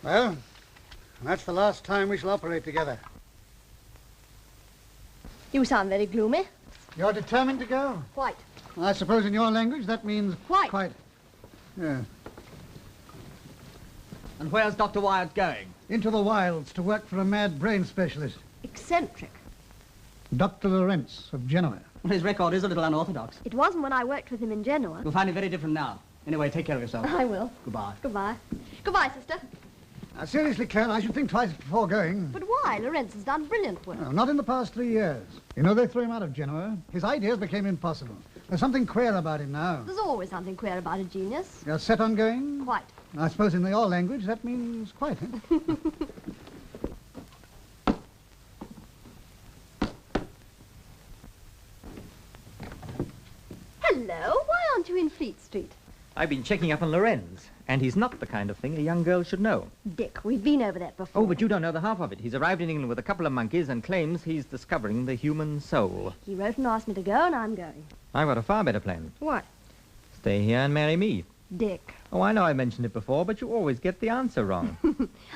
Well, that's the last time we shall operate together. You sound very gloomy. You're determined to go? Quite. I suppose in your language that means... Quite. Quite. Yeah. And where's Dr. Wyatt going? Into the wilds to work for a mad brain specialist. Eccentric. Dr. Lorenz of Genoa. His record is a little unorthodox. It wasn't when I worked with him in Genoa. You'll find it very different now. Anyway, take care of yourself. I will. Goodbye. Goodbye. Goodbye, sister. Seriously, Clare, I should think twice before going. But why? Lorenz has done brilliant work. No, not in the past 3 years. You know, they threw him out of Genoa. His ideas became impossible. There's something queer about him now. There's always something queer about a genius. You're set on going? Quite. I suppose in your language that means quite, eh? Hello, why aren't you in Fleet Street? I've been checking up on Lorenz, and he's not the kind of thing a young girl should know. Dick, we've been over that before. Oh, but you don't know the half of it. He's arrived in England with a couple of monkeys and claims he's discovering the human soul. He wrote and asked me to go, and I'm going. I've got a far better plan. What? Stay here and marry me. Dick. Oh, I know I mentioned it before, but you always get the answer wrong.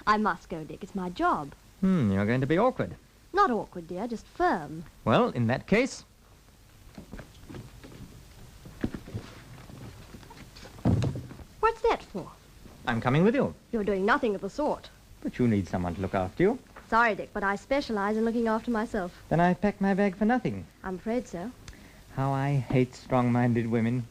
I must go, Dick. It's my job. You're going to be awkward. Not awkward, dear, just firm. Well, in that case... What's that for? I'm coming with you. You're doing nothing of the sort. But you need someone to look after you. Sorry, Dick, but I specialize in looking after myself. Then I've packed my bag for nothing. I'm afraid so. How I hate strong-minded women.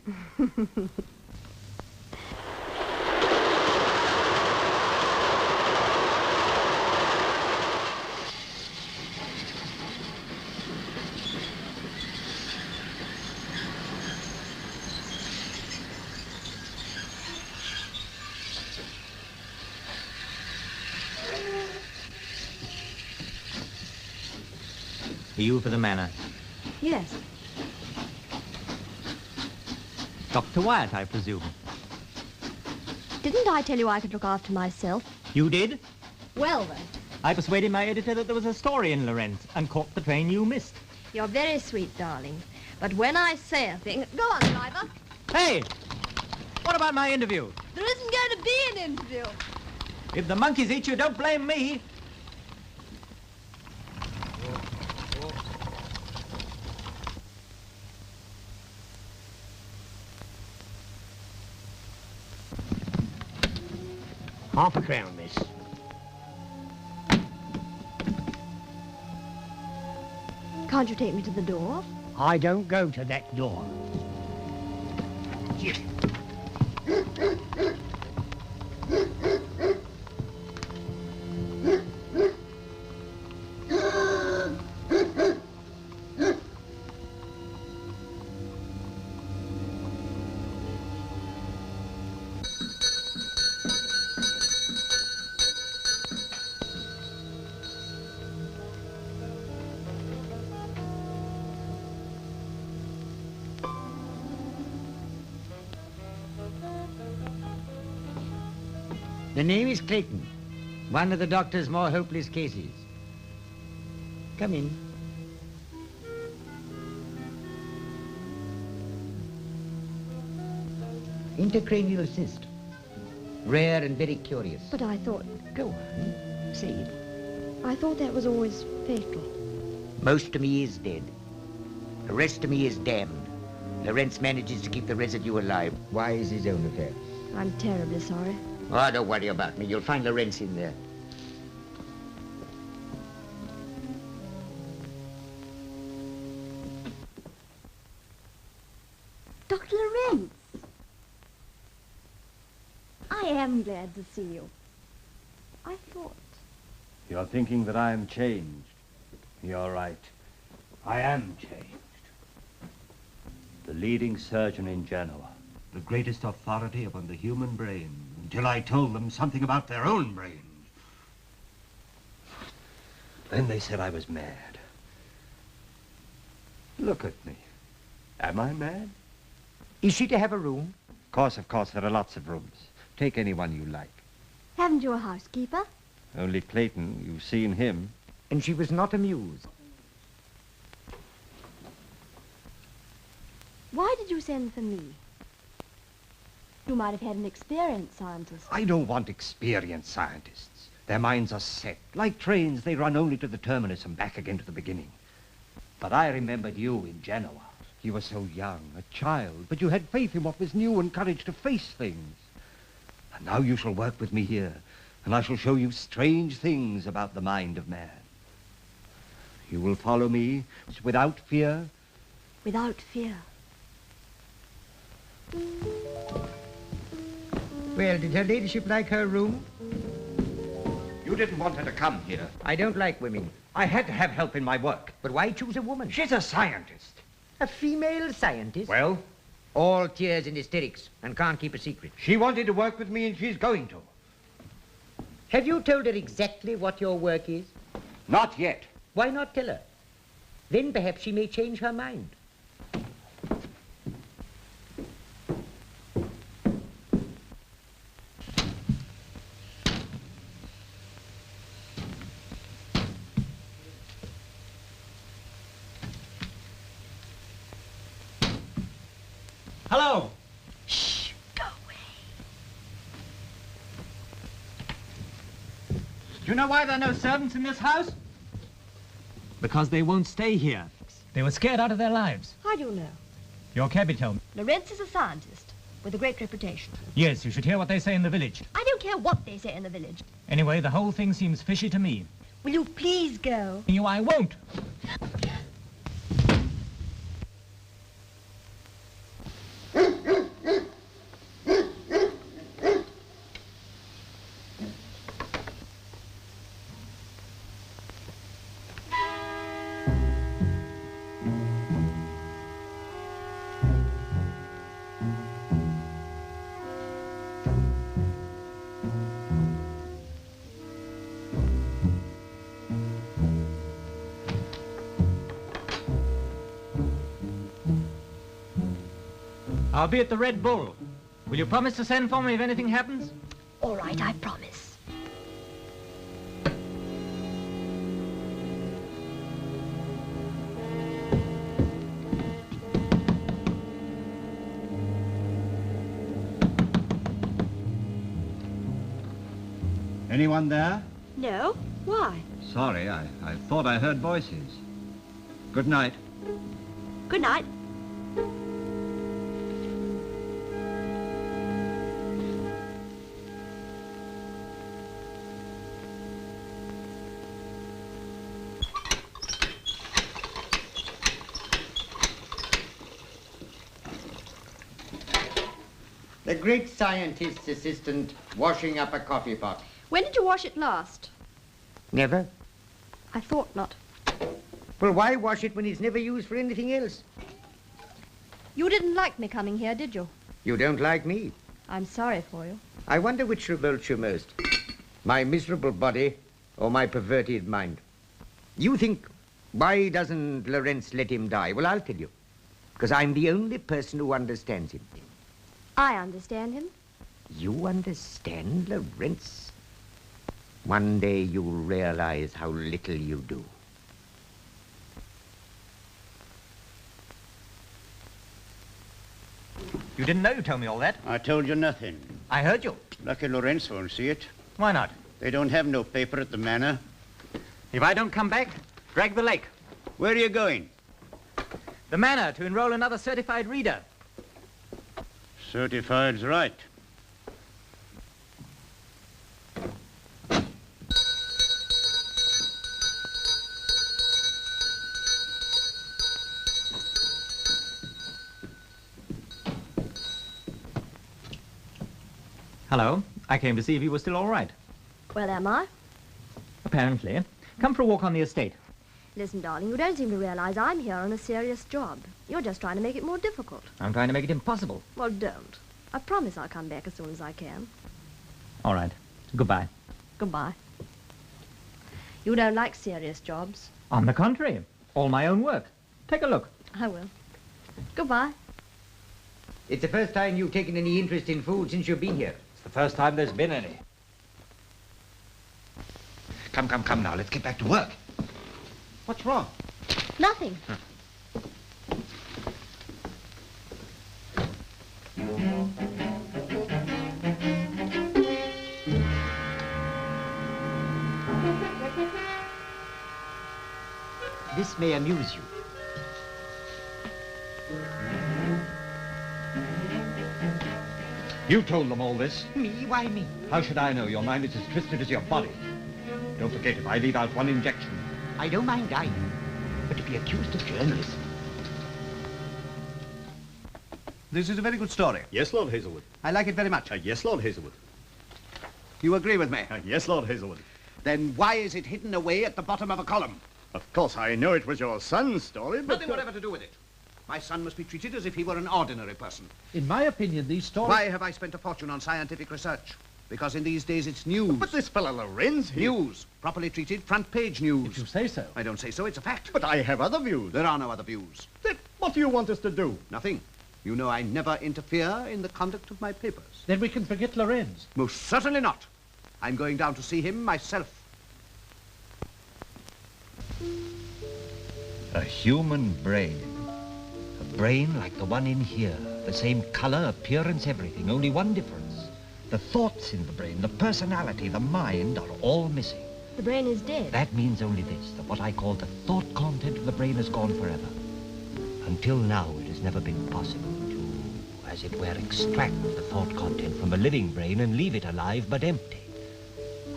Are you for the manor? Yes. Dr. Wyatt, I presume. Didn't I tell you I could look after myself? You did? Well, then. I persuaded my editor that there was a story in Lorenz and caught the train you missed. You're very sweet, darling. But when I say a thing... Go on, driver. Hey! What about my interview? There isn't going to be an interview. If the monkeys eat you, don't blame me. £0.50, miss. Can't you take me to the door? I don't go to that door. The name is Clayton, one of the doctor's more hopeless cases. Come in. Intracranial cyst. Rare and very curious. But I thought... Go on, say it. I thought that was always fatal. Most of me is dead. The rest of me is damned. Lorenz manages to keep the residue alive. Why is his own affair? I'm terribly sorry. Oh, don't worry about me. You'll find Lorenz in there. Dr. Lorenz! I am glad to see you. I thought... You're thinking that I am changed. You're right. I am changed. The leading surgeon in Genoa, the greatest authority upon the human brain, until I told them something about their own brains. Then they said I was mad. Look at me. Am I mad? Is she to have a room? Of course, there are lots of rooms. Take any one you like. Haven't you a housekeeper? Only Clayton, you've seen him. And she was not amused. Why did you send for me? You might have had an experienced scientist. I don't want experienced scientists. Their minds are set. Like trains, they run only to the terminus and back again to the beginning. But I remembered you in Genoa. You were so young, a child, but you had faith in what was new and courage to face things. And now you shall work with me here, and I shall show you strange things about the mind of man. You will follow me without fear. Without fear. Well, did her ladyship like her room? You didn't want her to come here. I don't like women. I had to have help in my work. But why choose a woman? She's a scientist. A female scientist? Well, All tears and hysterics, and can't keep a secret. she wanted to work with me, and she's going to. Have you told her exactly what your work is? Not yet. Why not tell her? Then perhaps she may change her mind. Hello. Shh, go away. Do you know why there are no servants in this house? Because they won't stay here. They were scared out of their lives. How do you know? Your cabbie told me. Lorenz is a scientist with a great reputation. Yes, you should hear what they say in the village. I don't care what they say in the village. Anyway, the whole thing seems fishy to me. Will you please go? You, I won't. I'll be at the Red Bull. Will you promise to send for me if anything happens? All right, I promise. Anyone there? No? Why? Sorry, I thought I heard voices. Good night. Good night. The great scientist's assistant washing up a coffee pot. When did you wash it last? Never? I thought not. Well, why wash it when it's never used for anything else? You didn't like me coming here, did you? You don't like me. I'm sorry for you. I wonder which revolts you most. My miserable body or my perverted mind. You think, why doesn't Lorenz let him die? Well, I'll tell you. Because I'm the only person who understands him. I understand him. You understand Lorenz? One day you'll realize how little you do. You didn't know you told me all that. I told you nothing. I heard you. Lucky Lorenz won't see it. Why not? They don't have no paper at the manor. If I don't come back, drag the lake. Where are you going? The manor to enroll another certified reader. Certified's right. Hello. I came to see if you were still all right. Well, am I? Apparently. Come for a walk on the estate. Listen, darling, you don't seem to realize I'm here on a serious job. You're just trying to make it more difficult. I'm trying to make it impossible. Well, don't. I promise I'll come back as soon as I can. All right. Goodbye. Goodbye. You don't like serious jobs. On the contrary. All my own work. Take a look. I will. Goodbye. It's the first time you've taken any interest in food since you've been here. It's the first time there's been any. Come now. Let's get back to work. What's wrong? Nothing. this may amuse you. You told them all this. Me? Why me? How should I know? Your mind is as twisted as your body. Don't forget, if I leave out one injection. I don't mind dying, but to be accused of journalism. This is a very good story. Yes, Lord Haslewood. I like it very much. Yes, Lord Haslewood. You agree with me? Yes, Lord Haslewood. Then why is it hidden away at the bottom of a column? Of course, I know it was your son's story, but... Nothing whatever to do with it. My son must be treated as if he were an ordinary person. In my opinion, these stories... Why have I spent a fortune on scientific research? Because in these days it's news. But this fellow Lorenz... News. Properly treated, front page news. If you say so. I don't say so, it's a fact. But I have other views. There are no other views. Then what do you want us to do? Nothing. You know I never interfere in the conduct of my papers. Then we can forget Lorenz. Most certainly not. I'm going down to see him myself. A human brain. A brain like the one in here. The same color, appearance, everything. Only one difference. The thoughts in the brain, the personality, the mind are all missing. The brain is dead. That means only this, that what I call the thought content of the brain is gone forever. Until now, it has never been possible to, as it were, extract the thought content from a living brain and leave it alive but empty.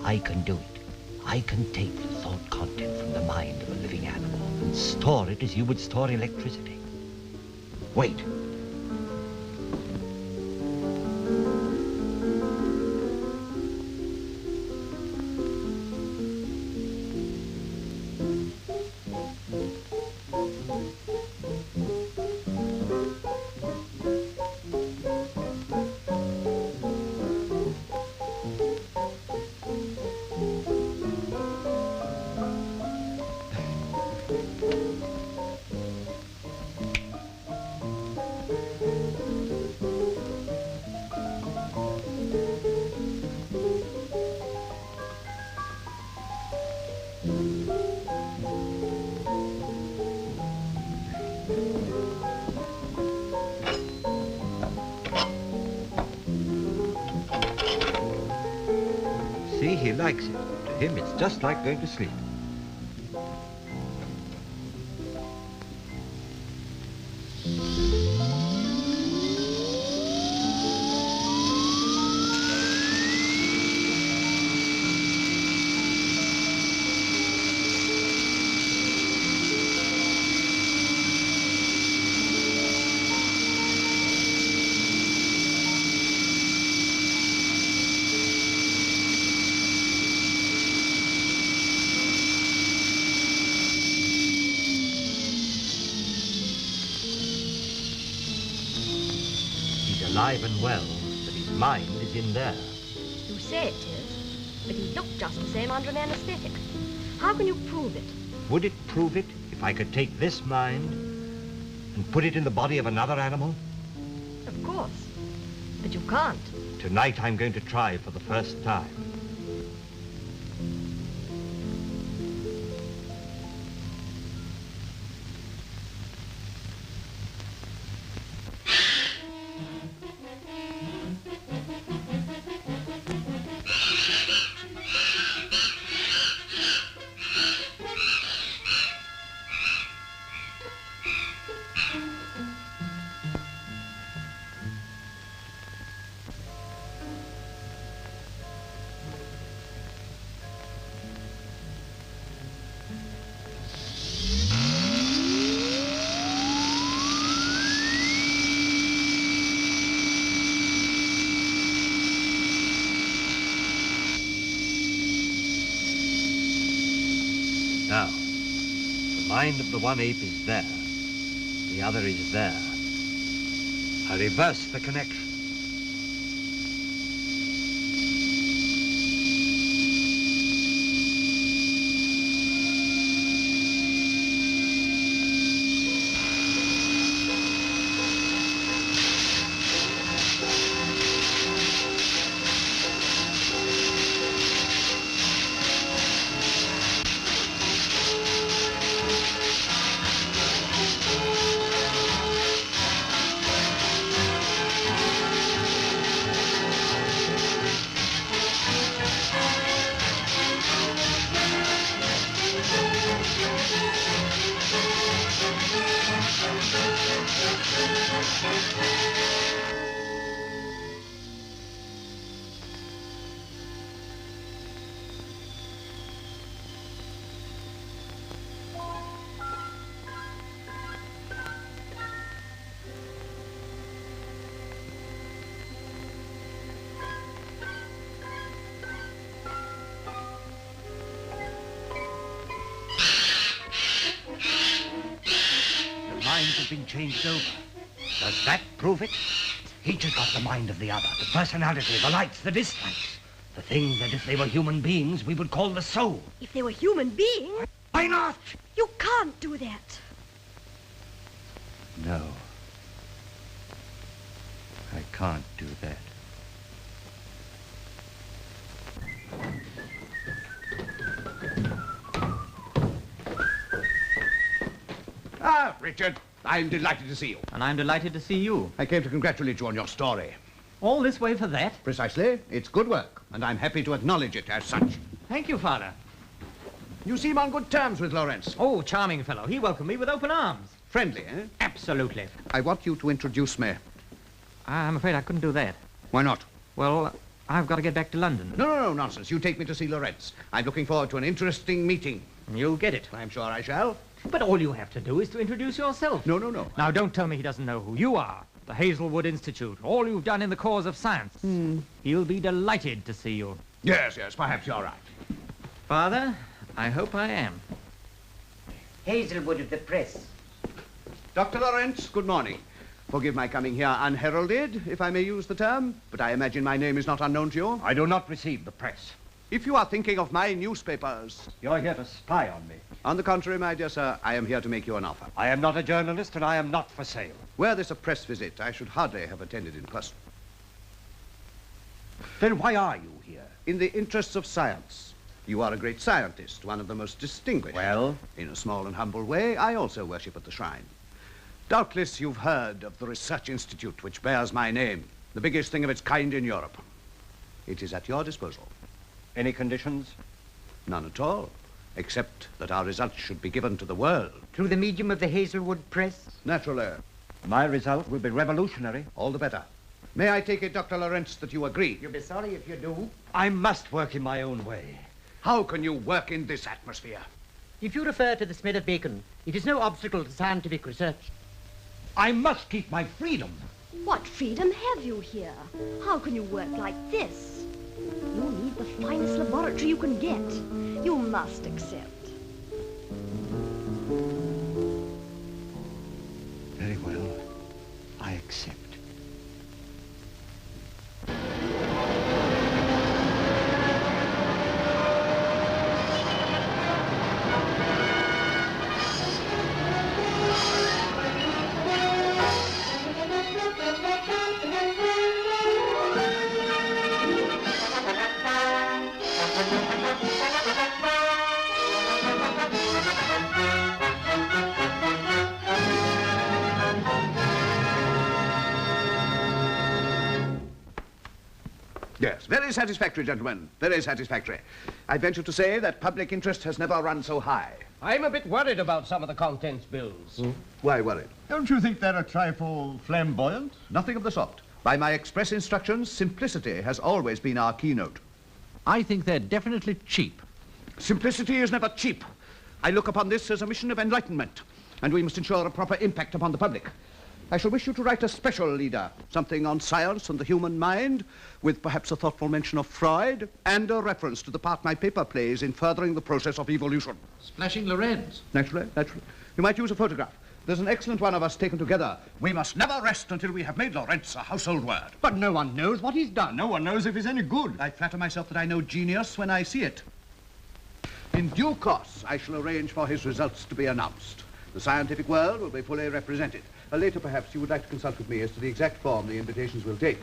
I can do it. I can take the thought content from the mind of a living animal and store it as you would store electricity. Wait. See, he likes it. To him, it's just like going to sleep. Alive and well, but his mind is in there. You say it is, but he looked just the same under an anesthetic. How can you prove it? Would it prove it if I could take this mind and put it in the body of another animal? Of course, but you can't. Tonight I'm going to try for the first time. Now, the mind of the one ape is there. The other is there. I reverse the connection. been changed over. Does that prove it? Each has got the mind of the other, the personality, the likes, the dislikes. The thing that if they were human beings, we would call the soul. If they were human beings? Why not? You can't do that. No. I can't do that. Ah, Richard, I'm delighted to see you. And I'm delighted to see you. I came to congratulate you on your story. All this way for that? Precisely. It's good work, and I'm happy to acknowledge it as such. Thank you, Father. You seem on good terms with Lorenz. Oh, charming fellow. He welcomed me with open arms. Friendly, eh? Absolutely. I want you to introduce me. I'm afraid I couldn't do that. Why not? Well, I've got to get back to London. No, nonsense. You take me to see Lorenz. I'm looking forward to an interesting meeting. You'll get it. I'm sure I shall. But all you have to do is to introduce yourself. No. Now, don't tell me he doesn't know who you are. The Haslewood Institute. All you've done in the cause of science. He'll be delighted to see you. Yes, perhaps you're right. Father, I hope I am. Haslewood of the press. Dr. Lorenz, good morning. Forgive my coming here unheralded, if I may use the term, but I imagine my name is not unknown to you. I do not receive the press. If you are thinking of my newspapers... You're here to spy on me. On the contrary, my dear sir, I am here to make you an offer. I am not a journalist, and I am not for sale. Were this a press visit, I should hardly have attended in person. Then why are you here? In the interests of science. You are a great scientist, one of the most distinguished. Well? In a small and humble way, I also worship at the shrine. Doubtless you've heard of the Research Institute, which bears my name, the biggest thing of its kind in Europe. It is at your disposal. Any conditions? None at all, except that our results should be given to the world. Through the medium of the Haslewood press? Naturally. My result will be revolutionary. All the better. May I take it, Dr. Lorenz, that you agree? You'll be sorry if you do. I must work in my own way. How can you work in this atmosphere? If you refer to the smell of bacon, it is no obstacle to scientific research. I must keep my freedom. What freedom have you here? How can you work like this? You need the finest laboratory you can get. You must accept. Very well. I accept. Yes, very satisfactory, gentlemen. Very satisfactory. I venture to say that public interest has never run so high. I'm a bit worried about some of the contents bills. Why worried? Don't you think they're a trifle flamboyant? Nothing of the sort. By my express instructions, simplicity has always been our keynote. I think they're definitely cheap. Simplicity is never cheap. I look upon this as a mission of enlightenment, and we must ensure a proper impact upon the public. I shall wish you to write a special leader, something on science and the human mind, with perhaps a thoughtful mention of Freud, and a reference to the part my paper plays in furthering the process of evolution. Splashing Lorenz. Naturally. You might use a photograph. There's an excellent one of us taken together. We must never rest until we have made Lorenz a household word. But no one knows what he's done. No one knows if he's any good. I flatter myself that I know genius when I see it. In due course, I shall arrange for his results to be announced. The scientific world will be fully represented. Later, perhaps, you would like to consult with me as to the exact form the invitations will take.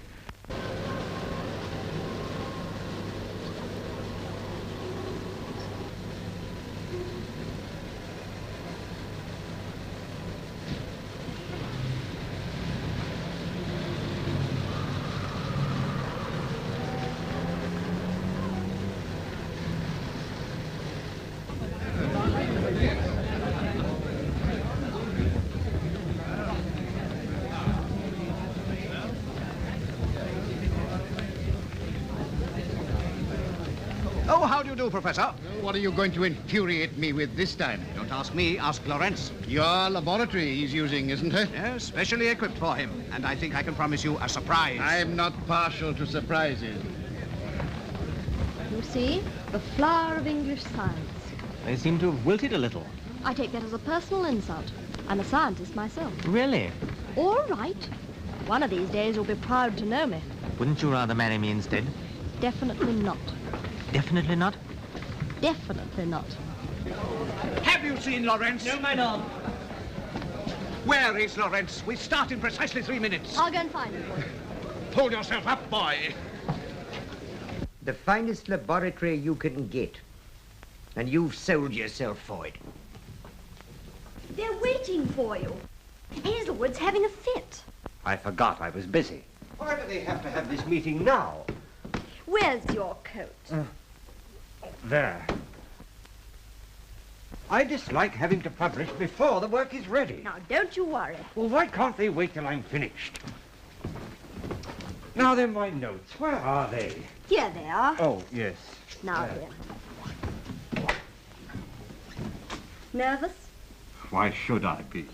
Oh, how do you do, Professor? What are you going to infuriate me with this time? Don't ask me, ask Lorenz. Your laboratory he's using, isn't it? Yes, specially equipped for him. And I think I can promise you a surprise. I'm not partial to surprises. You see, the flower of English science. They seem to have wilted a little. I take that as a personal insult. I'm a scientist myself. Really? All right. One of these days you'll be proud to know me. Wouldn't you rather marry me instead? Definitely not. Definitely not? Definitely not. Have you seen Lorenz? No, my lord. Where is Lorenz? We start in precisely 3 minutes. I'll go and find him. Pull yourself up, boy. The finest laboratory you can get. And you've sold yourself for it. They're waiting for you. Haslewood's having a fit. I forgot I was busy. Why do they have to have this meeting now? Where's your coat? There. I dislike having to publish before the work is ready. Now, don't you worry. Well, why can't they wait till I'm finished? Now then, my notes. Where are they? Here they are. Oh, yes. Now then. Nervous? Why should I be?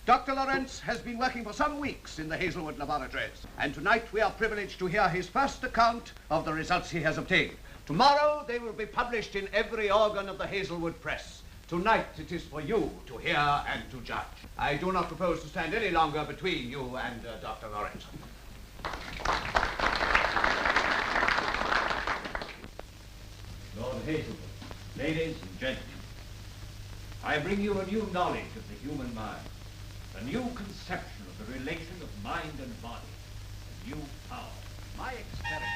Dr. Lorenz has been working for some weeks in the Haslewood laboratories, and tonight we are privileged to hear his first account of the results he has obtained. Tomorrow they will be published in every organ of the Haslewood press. Tonight it is for you to hear and to judge. I do not propose to stand any longer between you and Dr. Lorenz. Lord Haslewood, ladies and gentlemen, I bring you a new knowledge of the human mind, a new conception of the relation of mind and body, a new power. My experiment.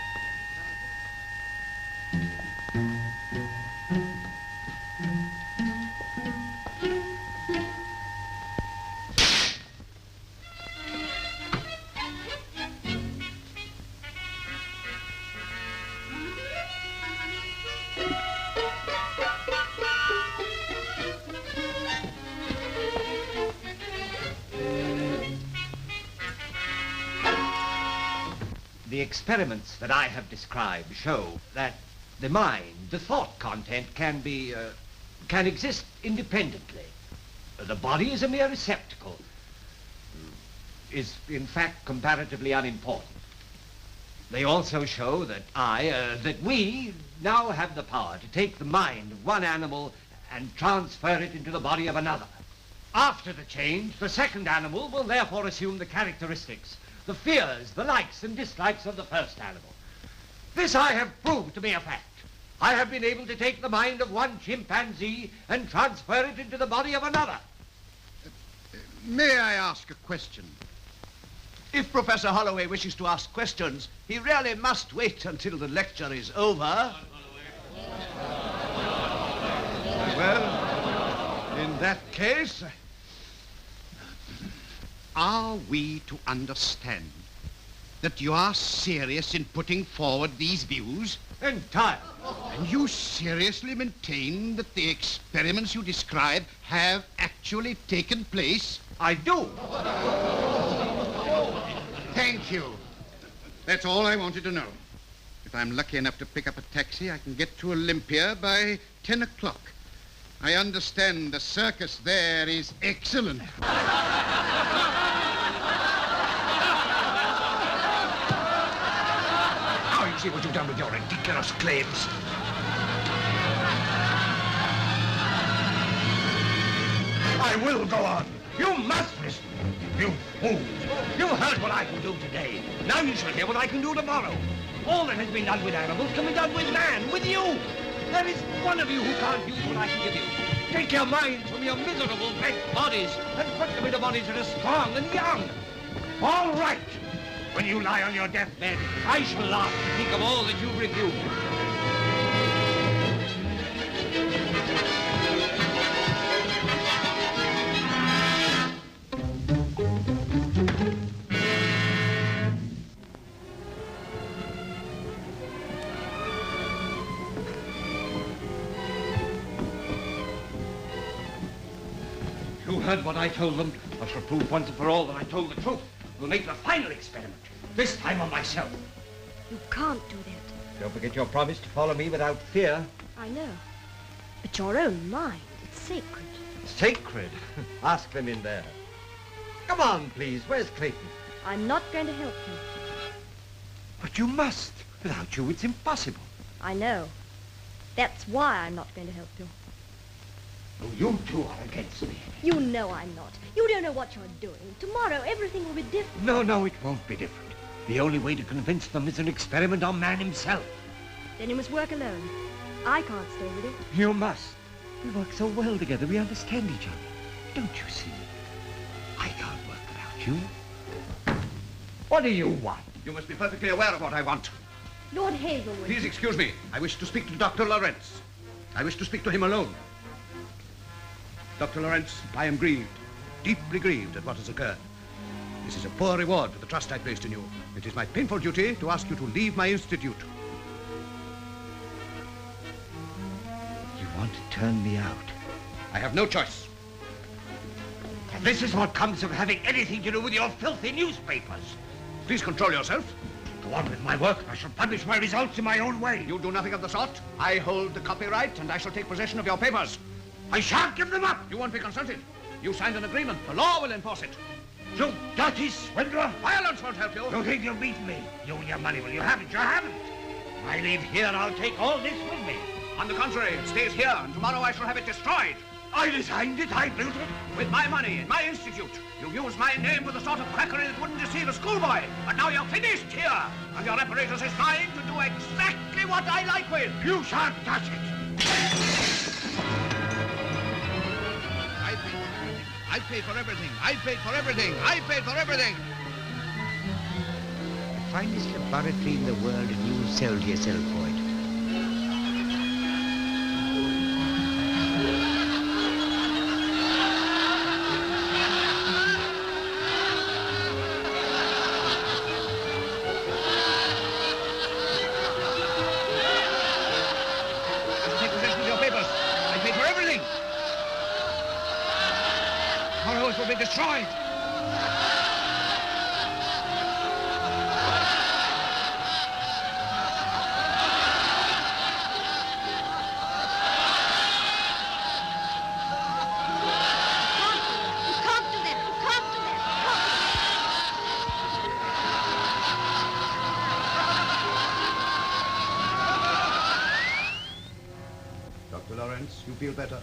The experiments that I have described show that the mind, the thought content, can exist independently. The body is a mere receptacle, is in fact comparatively unimportant. They also show that that we now have the power to take the mind of one animal and transfer it into the body of another. After the change, the second animal will therefore assume the characteristics, the fears, the likes and dislikes of the first animal. This I have proved to be a fact. I have been able to take the mind of one chimpanzee and transfer it into the body of another. May I ask a question? If Professor Holloway wishes to ask questions, he really must wait until the lecture is over. Well, in that case, are we to understand that you are serious in putting forward these views? Entirely. And you seriously maintain that the experiments you describe have actually taken place? I do. Thank you. That's all I wanted to know. If I'm lucky enough to pick up a taxi, I can get to Olympia by 10 o'clock. I understand the circus there is excellent. Now you see what you've done with your ridiculous claims. I will go on. You must listen. You fools. You heard what I can do today. Now you shall hear what I can do tomorrow. All that has been done with animals can be done with man, with you. There is one of you who can't use what I can give you. Take your minds from your miserable bent bodies and put them into bodies that are strong and young. All right. When you lie on your deathbed, I shall laugh to think of all that you've reviewed. You heard what I told them. I shall prove once and for all that I told the truth. We'll make the final experiment, this time on myself. You can't do that. Don't forget your promise to follow me without fear. I know. But your own mind, it's sacred. Sacred? Ask them in there. Come on, please. Where's Clayton? I'm not going to help you. But you must. Without you, it's impossible. I know. That's why I'm not going to help you. Oh, you two are against me. You know I'm not. You don't know what you're doing. Tomorrow, everything will be different. No, it won't be different. The only way to convince them is an experiment on man himself. Then you must work alone. I can't stay with you. You must. We work so well together. We understand each other. Don't you see? I can't work without you. What do you want? You must be perfectly aware of what I want. Lord Haslewood. Please excuse me. I wish to speak to Dr. Lorenz. I wish to speak to him alone. Dr. Lorenz, I am grieved, deeply grieved at what has occurred. This is a poor reward for the trust I placed in you. It is my painful duty to ask you to leave my institute. You want to turn me out? I have no choice. And this is what comes of having anything to do with your filthy newspapers. Please control yourself. Go on with my work. I shall publish my results in my own way. You do nothing of the sort. I hold the copyright, and I shall take possession of your papers. I shan't give them up. You won't be consulted. You signed an agreement. The law will enforce it. You dirty swindler! Violence won't help you. You think you'll beat me? You and your money, well, you haven't. You haven't. When I leave here, I'll take all this with me. On the contrary, it stays here, and tomorrow I shall have it destroyed. I designed it. I built it. With my money, in my institute. You used my name with a sort of quackery that wouldn't deceive a schoolboy. But now you're finished here, and your apparatus is trying to do exactly what I like with. You shan't touch it. I paid for everything. I paid for everything. I paid for everything. The finest laboratory in the world, and you sold yourself for it. Take possession of your papers. I paid for everything. Tomorrow it will be destroyed. Dr. Lorenz, you feel better?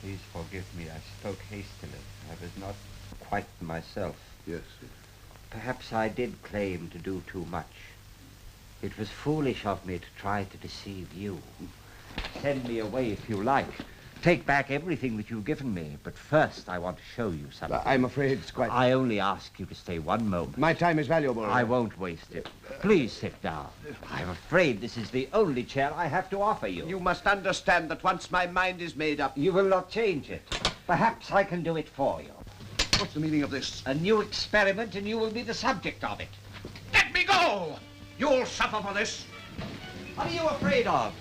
Please forgive me. I spoke hastily. I was not quite myself. Yes. Perhaps I did claim to do too much. It was foolish of me to try to deceive you. Send me away if you like. Take back everything that you've given me. But first, I want to show you something. I'm afraid it's quite... I only ask you to stay one moment. My time is valuable. I won't waste it. Please sit down. I'm afraid this is the only chair I have to offer you. You must understand that once my mind is made up... You will not change it. Perhaps I can do it for you. What's the meaning of this? A new experiment, and you will be the subject of it. Let me go! You'll suffer for this. What are you afraid of?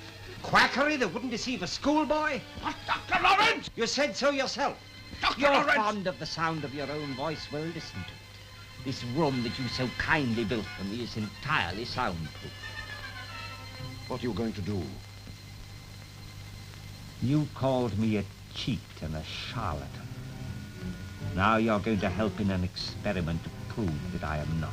Quackery that wouldn't deceive a schoolboy? What, Dr. Lorenz? You said so yourself. Dr. You're Lorenz! fond of the sound of your own voice. Well, listen to it. This room that you so kindly built for me is entirely soundproof. What are you going to do? You called me a cheat and a charlatan. Now you're going to help in an experiment to prove that I am not.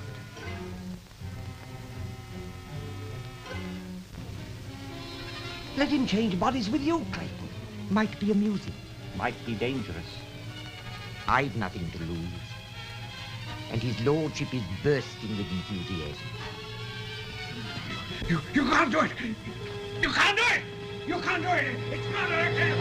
Let him change bodies with you, Clayton. Might be amusing, might be dangerous. I've nothing to lose. And his lordship is bursting with enthusiasm. You can't do it! You can't do it! You can't do it! It's not elected!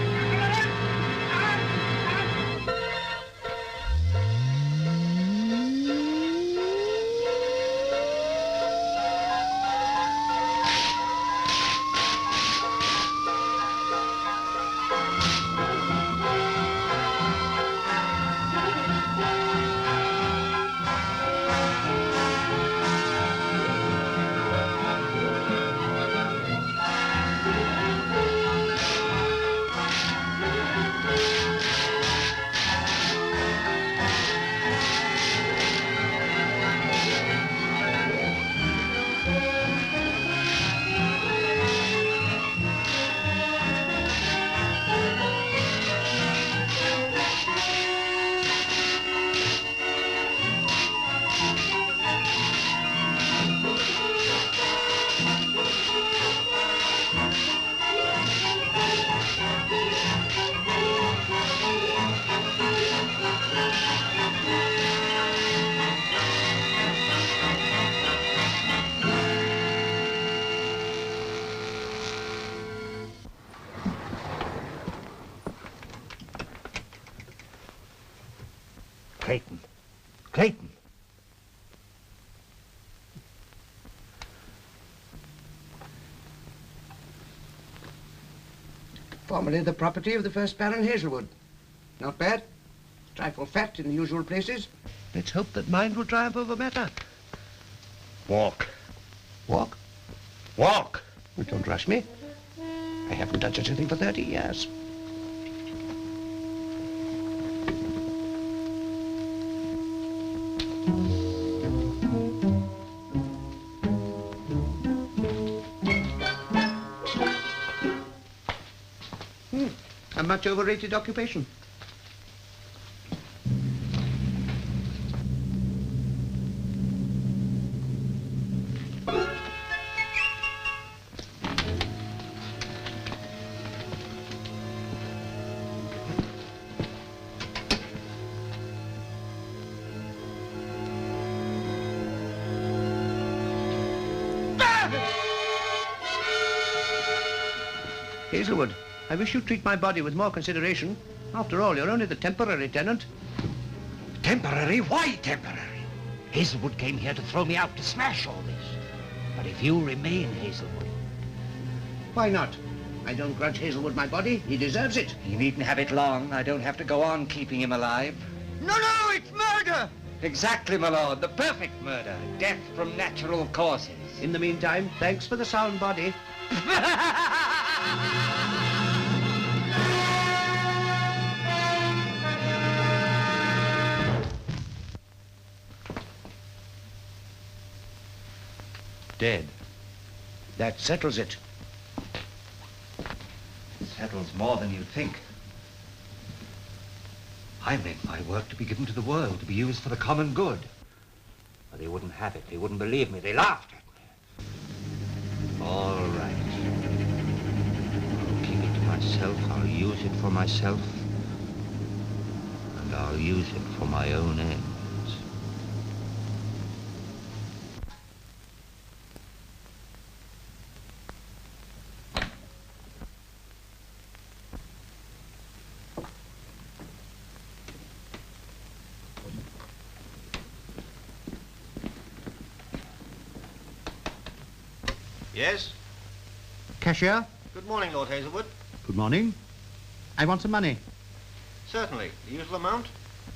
Clayton. Clayton. Formerly the property of the first Baron Haslewood. Not bad. Trifle fat in the usual places. Let's hope that mind will triumph over matter. Walk. Walk? Walk! Well, don't rush me. I haven't done such a thing for 30 years. A much overrated occupation. Haslewood, I wish you'd treat my body with more consideration. After all, you're only the temporary tenant. Temporary? Why temporary? Haslewood came here to throw me out, to smash all this. But if you remain Haslewood... Why not? I don't grudge Haslewood my body. He deserves it. He needn't have it long. I don't have to go on keeping him alive. No, it's murder! Exactly, my lord. The perfect murder. Death from natural causes. In the meantime, thanks for the sound body. Dead. That settles it. Settles more than you think. I meant my work to be given to the world, to be used for the common good. But they wouldn't have it. They wouldn't believe me. They laughed at me. All right. I'll keep it to myself. I'll use it for myself. And I'll use it for my own ends. Yes? Cashier? Good morning, Lord Haslewood. Good morning. I want some money. Certainly. The usual amount?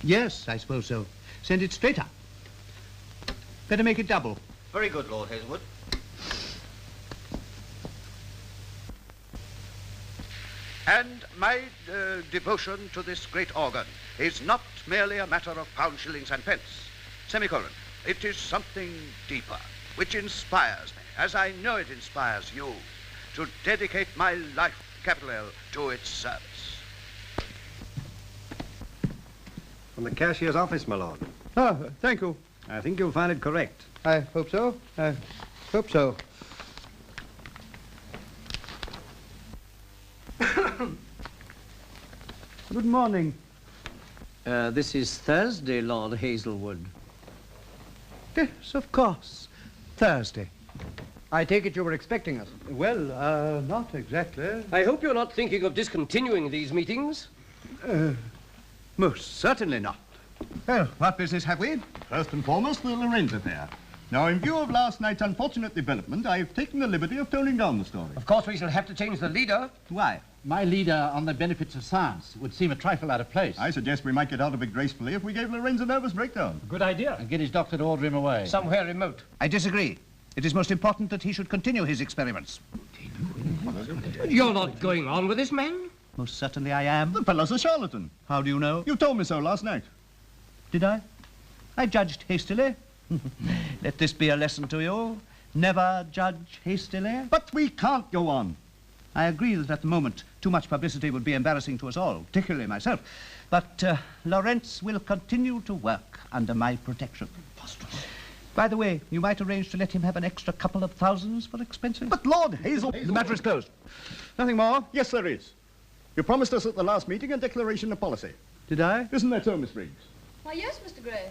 Yes, I suppose so. Send it straight up. Better make it double. Very good, Lord Haslewood. And my devotion to this great organ is not merely a matter of pounds, shillings, and pence. Semicolon. It is something deeper, which inspires me, as I know it inspires you, to dedicate my life, capital L, to its service. From the cashier's office, my lord. Oh, thank you. I think you'll find it correct. I hope so. I hope so. Good morning. This is Thursday, Lord Haslewood. Yes, of course. Thursday. I take it you were expecting us. Well, not exactly. I hope you're not thinking of discontinuing these meetings. Most certainly not. Well, what business have we? First and foremost, the Lorenz affair. Now, in view of last night's unfortunate development, I've taken the liberty of toning down the story. Of course, we shall have to change the leader. Why? My leader on the benefits of science would seem a trifle out of place. I suggest we might get out of it gracefully if we gave Lorenz a nervous breakdown. Good idea. And get his doctor to order him away. Somewhere remote. I disagree. It is most important that he should continue his experiments. You're not going on with this man? Most certainly I am. The fellow's a charlatan. How do you know? You told me so last night. Did I? I judged hastily. Let this be a lesson to you. Never judge hastily. But we can't go on. I agree that at the moment too much publicity would be embarrassing to us all, particularly myself. But Laurience will continue to work under my protection. By the way, you might arrange to let him have an extra couple of thousands for expenses. But Lord Hazel... The matter is closed. Nothing more? Yes, there is. You promised us at the last meeting a declaration of policy. Did I? Isn't that so, Miss Briggs? Why, yes, Mr. Gray.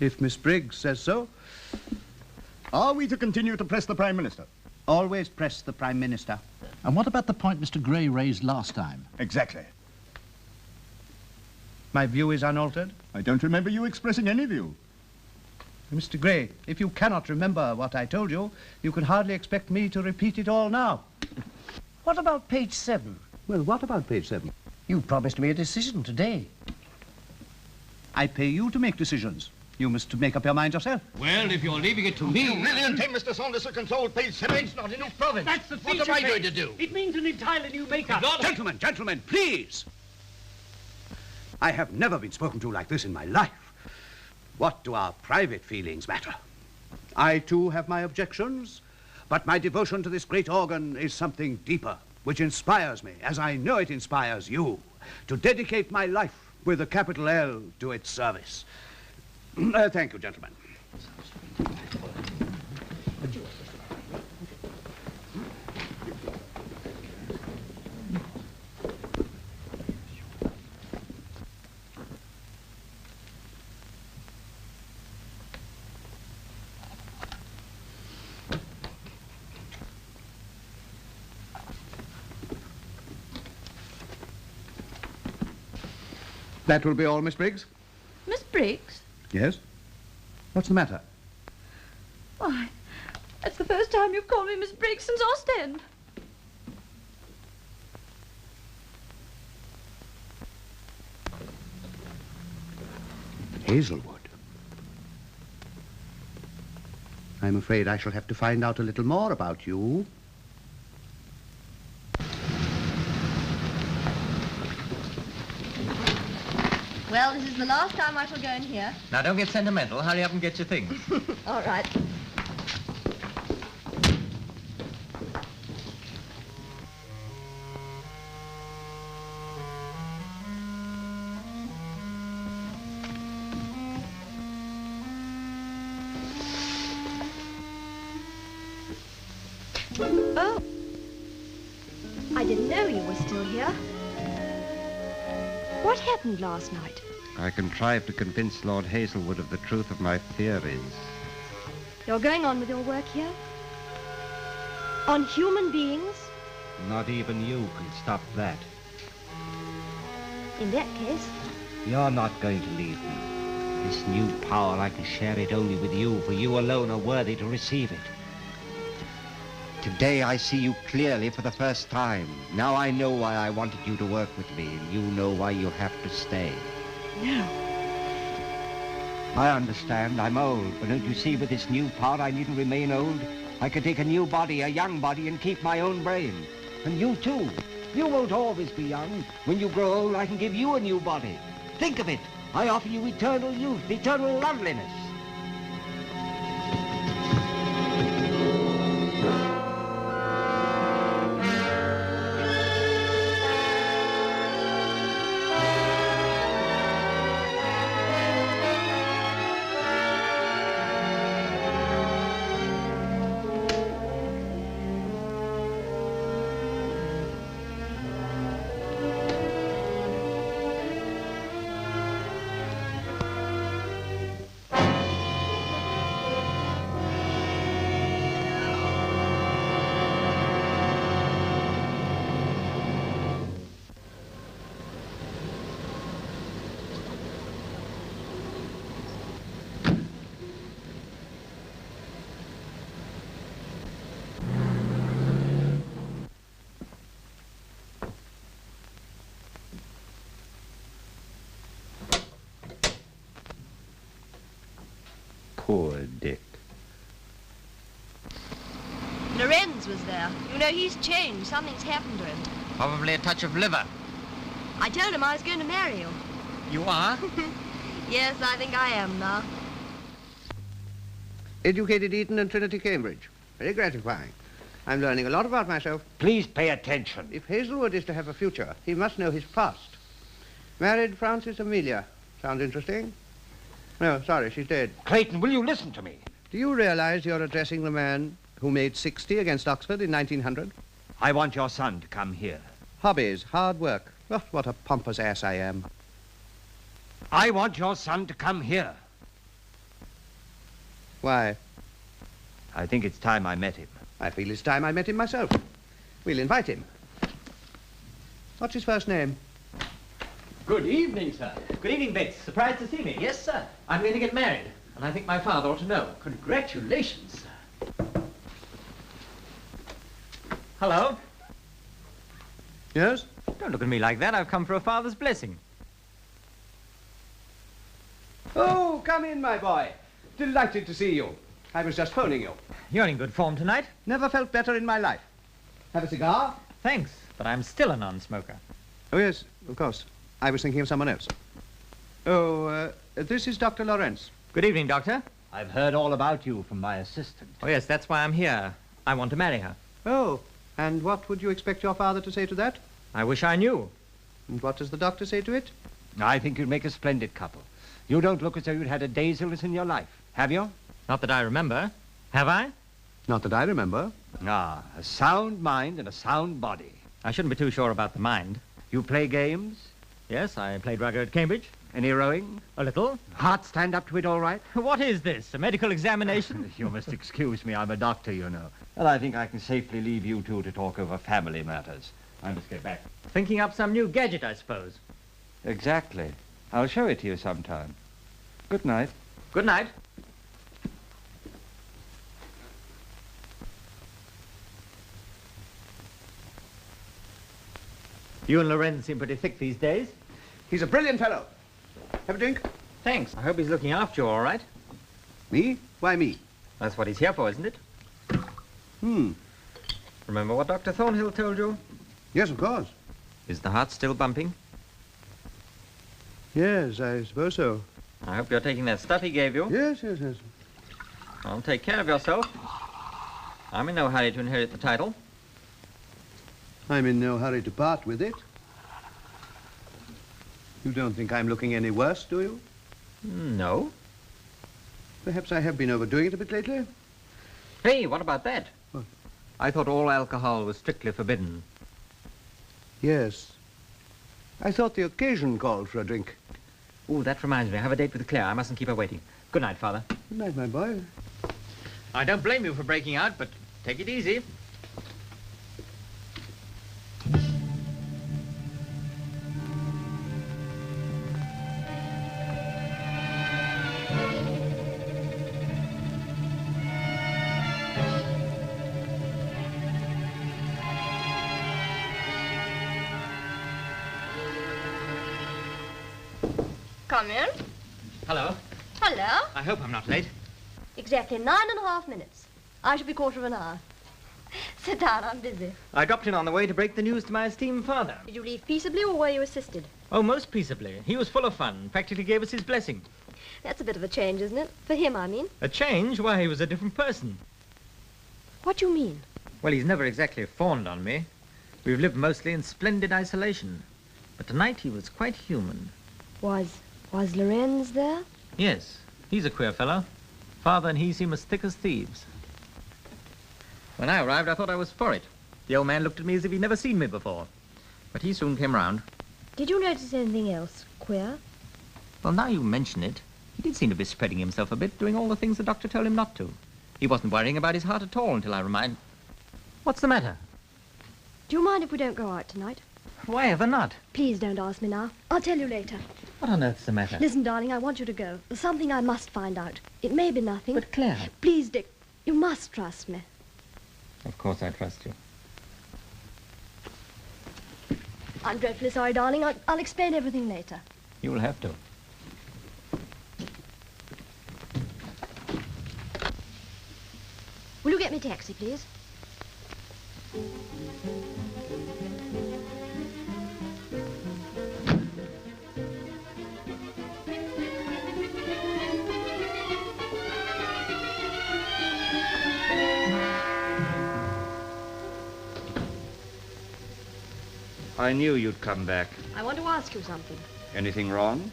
If Miss Briggs says so. Are we to continue to press the Prime Minister? Always press the Prime Minister. And what about the point Mr. Gray raised last time? Exactly. My view is unaltered. I don't remember you expressing any view. Mr. Gray, if you cannot remember what I told you, you can hardly expect me to repeat it all now. What about page 7? Well, what about page 7? You promised me a decision today. I pay you to make decisions. You must make up your mind yourself. Well, if you're leaving it to me... You really intend Mr. Saunders to control page 7? It's not in his province. That's the feature What am I page. going to do? It means an entirely new makeup. Gentlemen, please! I have never been spoken to like this in my life. What do our private feelings matter? I, too, have my objections, but my devotion to this great organ is something deeper, which inspires me, as I know it inspires you, to dedicate my life with a capital L to its service. Thank you, gentlemen. That will be all, Miss Briggs? Miss Briggs? Yes? What's the matter? Why, that's the first time you've called me Miss Briggs since Ostend. Hazelwood. I'm afraid I shall have to find out a little more about you. Well, this is the last time I shall go in here. Now, don't get sentimental. Hurry up and get your things. All right. Oh. I didn't know you were still here. What happened last night? I contrived to convince Lord Haslewood of the truth of my theories. You're going on with your work here? On human beings? Not even you can stop that. In that case... You're not going to leave me. This new power, I can share it only with you, for you alone are worthy to receive it. Today I see you clearly for the first time. Now I know why I wanted you to work with me, and you know why you have to stay. No. I understand, I'm old, but don't you see, with this new power I needn't remain old. I can take a new body, a young body, and keep my own brain. And you too. You won't always be young. When you grow old, I can give you a new body. Think of it. I offer you eternal youth, eternal loveliness. Poor Dick. Lorenz was there. You know, he's changed. Something's happened to him. Probably a touch of liver. I told him I was going to marry you. You are? Yes, I think I am now. Educated Eton and Trinity Cambridge. Very gratifying. I'm learning a lot about myself. Please pay attention. If Hazelwood is to have a future, he must know his past. Married Frances Amelia. Sounds interesting. No, sorry, she's dead. Clayton, will you listen to me? Do you realize you're addressing the man who made 60 against Oxford in 1900? I want your son to come here. Hobbies, hard work. Oh, what a pompous ass I am. I want your son to come here. Why? I think it's time I met him. I feel it's time I met him myself. We'll invite him. What's his first name? Good evening, sir. Good evening, Bates. Surprised to see me? Yes, sir. I'm going to get married, and I think my father ought to know. Congratulations, sir. Hello? Yes? Don't look at me like that. I've come for a father's blessing. Oh, come in, my boy. Delighted to see you. I was just phoning you. You're in good form tonight. Never felt better in my life. Have a cigar? Thanks, but I'm still a non-smoker. Oh, yes, of course. I was thinking of someone else. Oh, this is Dr. Lorenz. Good evening, Doctor. I've heard all about you from my assistant. Oh, yes, that's why I'm here. I want to marry her. Oh, and what would you expect your father to say to that? I wish I knew. And what does the doctor say to it? I think you'd make a splendid couple. You don't look as though you'd had a day's illness in your life, have you? Not that I remember. Have I? Not that I remember. Ah, a sound mind and a sound body. I shouldn't be too sure about the mind. You play games? Yes, I played rugby at Cambridge. Any rowing? A little. Heart stand up to it all right? What is this, a medical examination? You must excuse me, I'm a doctor, you know. Well, I think I can safely leave you two to talk over family matters. I must get back. Thinking up some new gadget, I suppose. Exactly. I'll show it to you sometime. Good night. Good night. You and Lorenz seem pretty thick these days. He's a brilliant fellow. Have a drink? Thanks. I hope he's looking after you all right. Me? Why me? That's what he's here for, isn't it? Remember what Dr. Thornhill told you? Yes, of course. Is the heart still bumping? Yes, I suppose so. I hope you're taking that stuff he gave you. Yes, yes, yes. Well, take care of yourself. I'm in no hurry to inherit the title. I'm in no hurry to part with it. You don't think I'm looking any worse, do you? No. Perhaps I have been overdoing it a bit lately. Hey, what about that? What? I thought all alcohol was strictly forbidden. Yes. I thought the occasion called for a drink. Oh, that reminds me. I have a date with Clare. I mustn't keep her waiting. Good night, Father. Good night, my boy. I don't blame you for breaking out, but take it easy. Come in. Hello. Hello. I hope I'm not late. Exactly 9.5 minutes. I shall be 1/4 of an hour. Sit down, I'm busy. I dropped in on the way to break the news to my esteemed father. Did you leave peaceably or were you assisted? Oh, most peaceably. He was full of fun, practically gave us his blessing. That's a bit of a change, isn't it? For him, I mean. A change? Why, he was a different person. What do you mean? Well, he's never exactly fawned on me. We've lived mostly in splendid isolation. But tonight he was quite human. Was Lorenz there? Yes, he's a queer fellow. Father and he seem as thick as thieves. When I arrived, I thought I was for it. The old man looked at me as if he'd never seen me before. But he soon came round. Did you notice anything else queer? Well, now you mention it, he did seem to be spreading himself a bit, doing all the things the doctor told him not to. He wasn't worrying about his heart at all until I reminded... What's the matter? Do you mind if we don't go out tonight? Why ever not? Please don't ask me now. I'll tell you later. What on earth's the matter? Listen, darling, I want you to go. There's something I must find out. It may be nothing. But Claire... Please, Dick, you must trust me. Of course I trust you. I'm dreadfully sorry, darling. I'll explain everything later. You'll have to. Will you get me a taxi, please? I knew you'd come back. I want to ask you something. Anything wrong?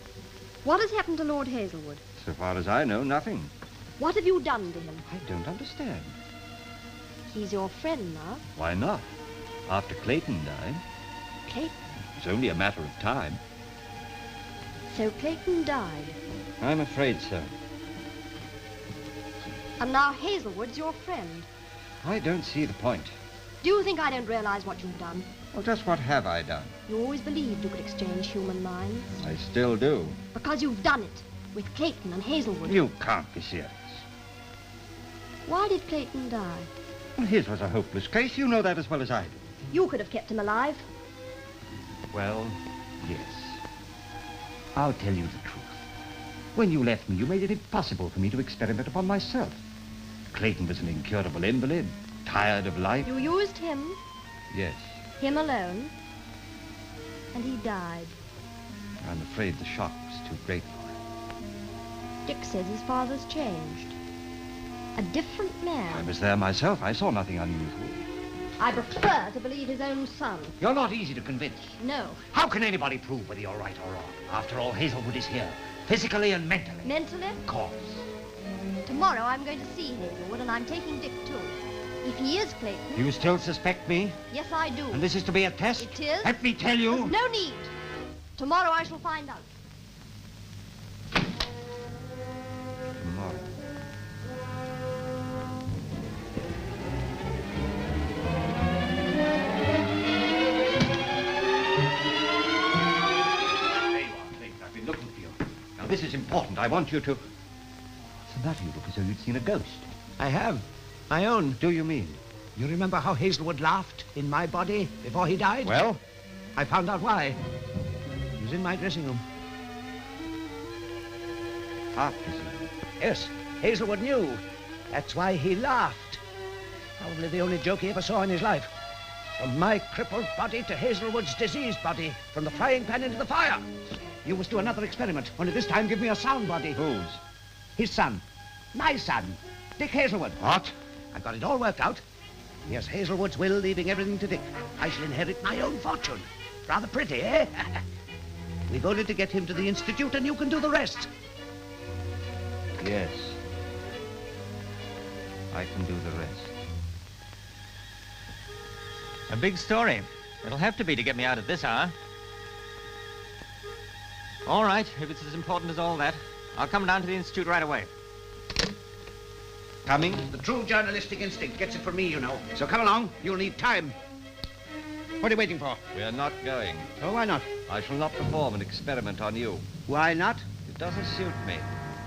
What has happened to Lord Haslewood? So far as I know, nothing. What have you done to him? I don't understand. He's your friend now. Why not? After Clayton died, Clayton? it's only a matter of time. So Clayton died. I'm afraid so. And now Haslewood's your friend. I don't see the point. Do you think I don't realize what you've done? Well, just what have I done? You always believed you could exchange human minds. I still do. Because you've done it. With Clayton and Haslewood. You can't be serious. Why did Clayton die? Well, his was a hopeless case. You know that as well as I do. You could have kept him alive. Well, yes. I'll tell you the truth. When you left me, you made it impossible for me to experiment upon myself. Clayton was an incurable invalid, tired of life. You used him. Yes. Him alone. And he died. I'm afraid the shock was too great for him. Dick says his father's changed. A different man. I was there myself. I saw nothing unusual. I prefer to believe his own son. You're not easy to convince. No. How can anybody prove whether you're right or wrong? After all, Haslewood is here, physically and mentally. Mentally? Of course. Tomorrow I'm going to see Haslewood, and I'm taking Dick too. If he is Clayton... You still suspect me? Yes, I do. And this is to be a test? It is. Let me tell you. There's no need. Tomorrow I shall find out. Tomorrow. I've been looking for you. Now, this is important. I want you to... What's the matter? You look as though you'd seen a ghost. I have. My own. Do you mean? You remember how Haslewood laughed in my body before he died? Well? I found out why. He was in my dressing room. Art museum? Yes, Haslewood knew. That's why he laughed. Probably the only joke he ever saw in his life. From my crippled body to Haslewood's diseased body. From the frying pan into the fire. You must do another experiment. Only this time give me a sound body. Whose? His son. My son. Dick Haslewood. What? I've got it all worked out. Here's Haslewood's will, leaving everything to Dick. I shall inherit my own fortune. Rather pretty, eh? We've only to get him to the Institute and you can do the rest. Yes. I can do the rest. A big story. It'll have to be to get me out at this hour. All right, if it's as important as all that, I'll come down to the Institute right away. Coming? The true journalistic instinct gets it from me, you know. So come along. You'll need time. What are you waiting for? We're not going. Oh, why not? I shall not perform an experiment on you. Why not? It doesn't suit me.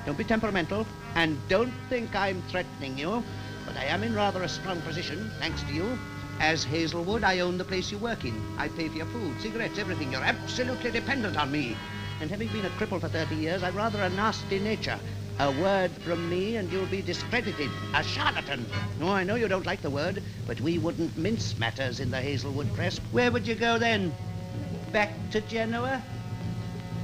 Don't be temperamental, and don't think I'm threatening you, but I am in rather a strong position, thanks to you. As Haslewood, I own the place you work in. I pay for your food, cigarettes, everything. You're absolutely dependent on me. And having been a cripple for 30 years, I've rather a nasty nature. A word from me and you'll be discredited. A charlatan. Oh, I know you don't like the word, but we wouldn't mince matters in the Haslewood press. Where would you go then? Back to Genoa?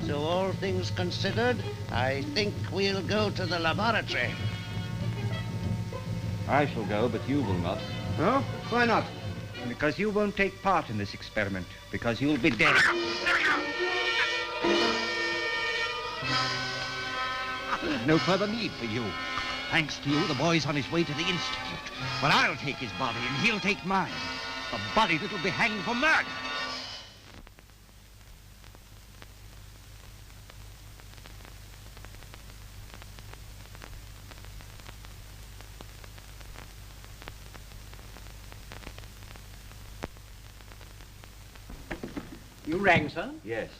So all things considered, I think we'll go to the laboratory. I shall go, but you will not. Oh? Why not? Because you won't take part in this experiment. Because you'll be dead. There's no further need for you. Thanks to you, the boy's on his way to the Institute. Well, I'll take his body and he'll take mine. A body that'll be hanged for murder. You rang, sir? Yes.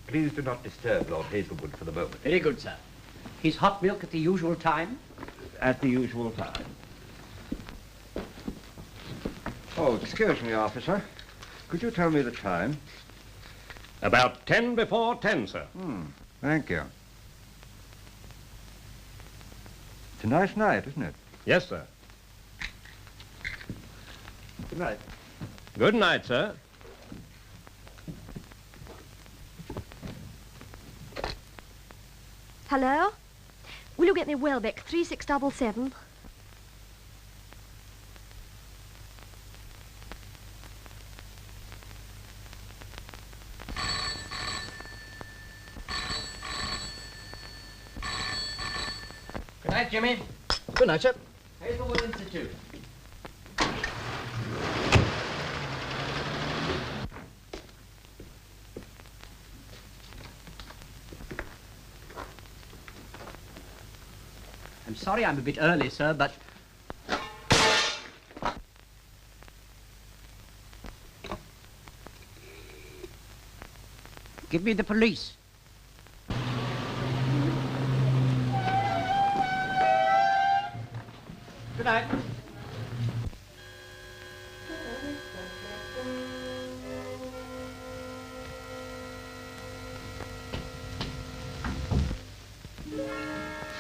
Please do not disturb Lord Haslewood for the moment. Very good, sir. His hot milk at the usual time? At the usual time. Oh, excuse me, officer. Could you tell me the time? About 10 before 10, sir. Thank you. It's a nice night, isn't it? Yes, sir. Good night. Good night, sir. Hello? Will you get me Welbeck 3677? Good night, Jimmy. Good night, sir. Haslewood Institute. I'm sorry I'm a bit early, sir, but... Give me the police. Good night.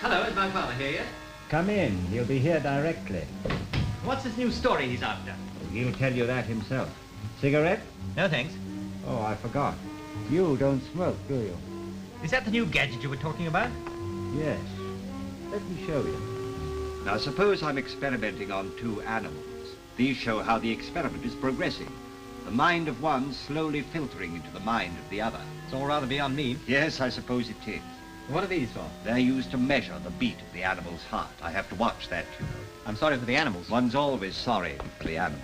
Hello, is my father here yet? Come in. He'll be here directly. What's this new story he's after? He'll tell you that himself. Cigarette? No, thanks. Oh, I forgot. You don't smoke, do you? Is that the new gadget you were talking about? Yes. Let me show you. Now, suppose I'm experimenting on two animals. These show how the experiment is progressing. The mind of one slowly filtering into the mind of the other. It's all rather beyond me. Yes, I suppose it is. What are these for? They're used to measure the beat of the animal's heart. I have to watch that, you know. I'm sorry for the animals. One's always sorry for the animals.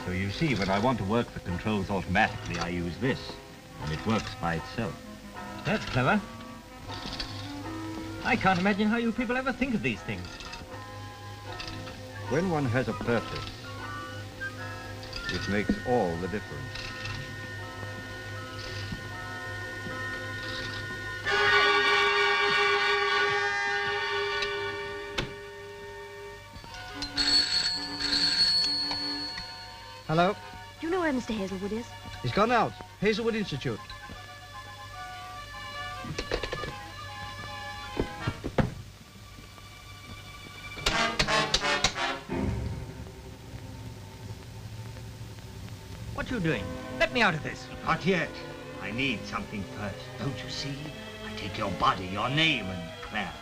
So you see, when I want to work the controls automatically, I use this, and it works by itself. That's clever. I can't imagine how you people ever think of these things. When one has a purpose, it makes all the difference. Hello? Do you know where Mr. Haslewood is? He's gone out. Hazelwood Institute. What you doing? Let me out of this. Not yet. I need something first. Don't you see? I take your body, your name, and Clare.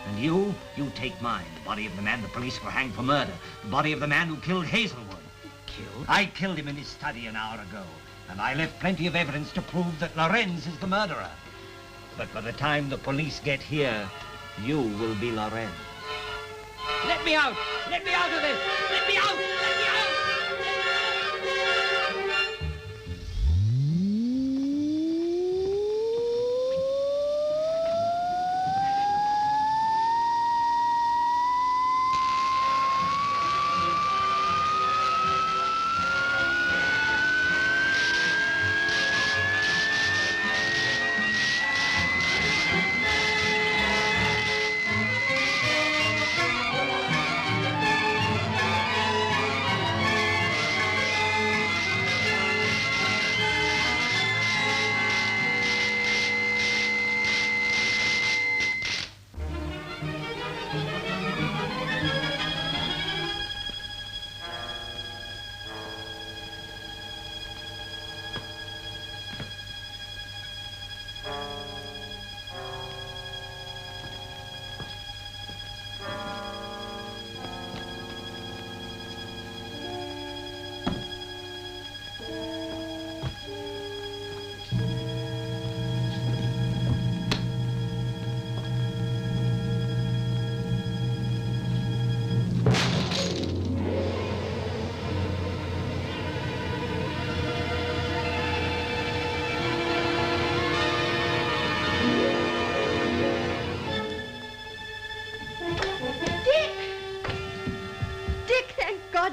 And you take mine. The body of the man the police were hanged for murder. The body of the man who killed Haslewood. Killed? I killed him in his study an hour ago. And I left plenty of evidence to prove that Lorenz is the murderer. But by the time the police get here, you will be Lorenz. Let me out! Let me out of this! Let me out! Let me out!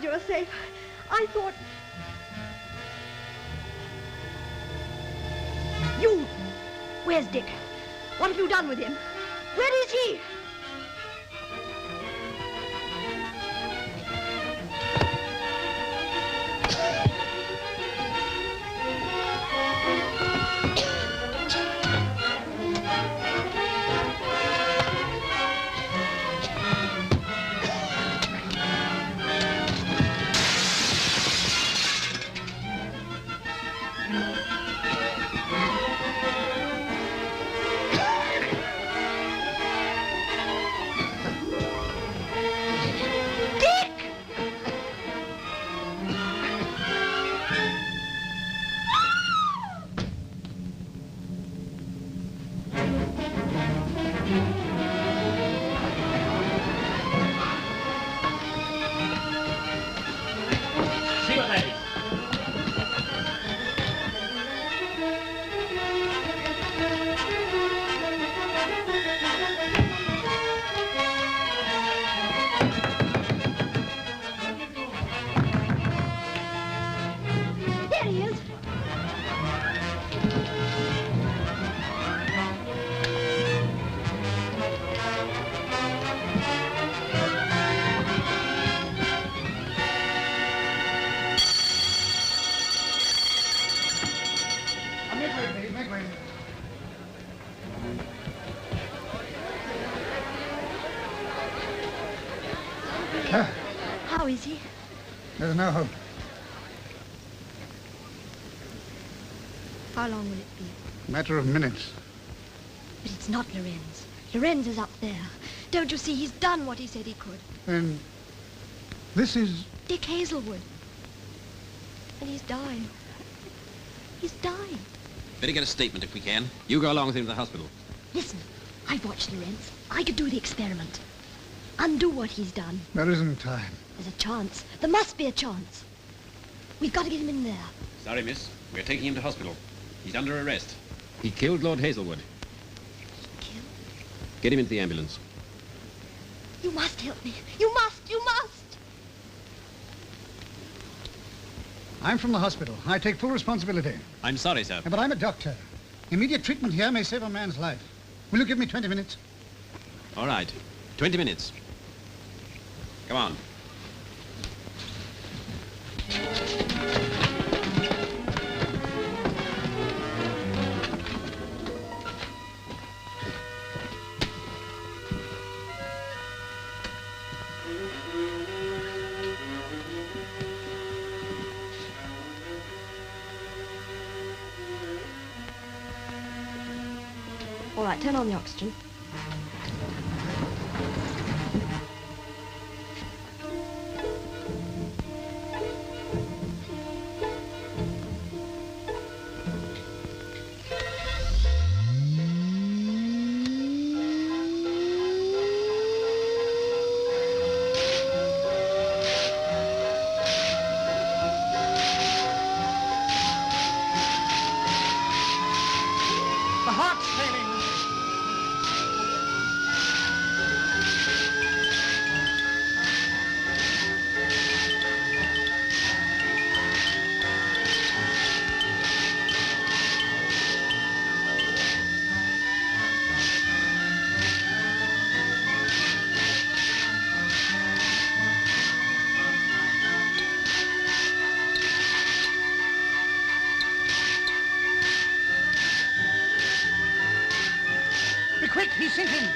You're safe. I thought... You! Where's Dick? What have you done with him? Where is he? How is he? There's no hope. How long will it be? Matter of minutes. But it's not Lorenz. Lorenz is up there. Don't you see? He's done what he said he could. And this is... Dick Haslewood. And he's dying. He's dying. Better get a statement if we can. You go along with him to the hospital. Listen, I've watched Lorenz. I could do the experiment. Undo what he's done. There isn't time. There's a chance. There must be a chance. We've got to get him in there. Sorry, miss. We're taking him to hospital. He's under arrest. He killed Lord Haslewood. Killed? Get him into the ambulance. You must help me. You must. You must. I'm from the hospital. I take full responsibility. I'm sorry, sir. But I'm a doctor. Immediate treatment here may save a man's life. Will you give me 20 minutes? All right. 20 minutes. Come on. All right, turn on the oxygen. The heart's failing. Be quick, he's sinking.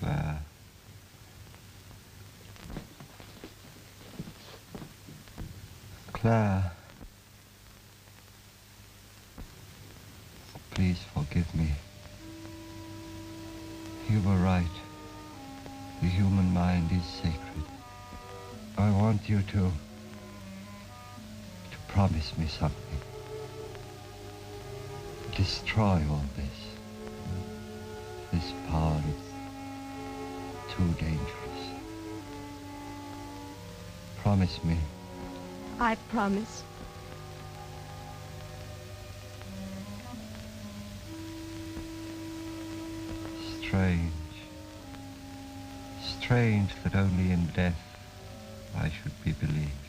Claire. Claire. Please forgive me. You were right. The human mind is sacred. I want you to promise me something. Destroy all this. This power is too dangerous. Promise me. I promise. Strange. Strange that only in death I should be believed.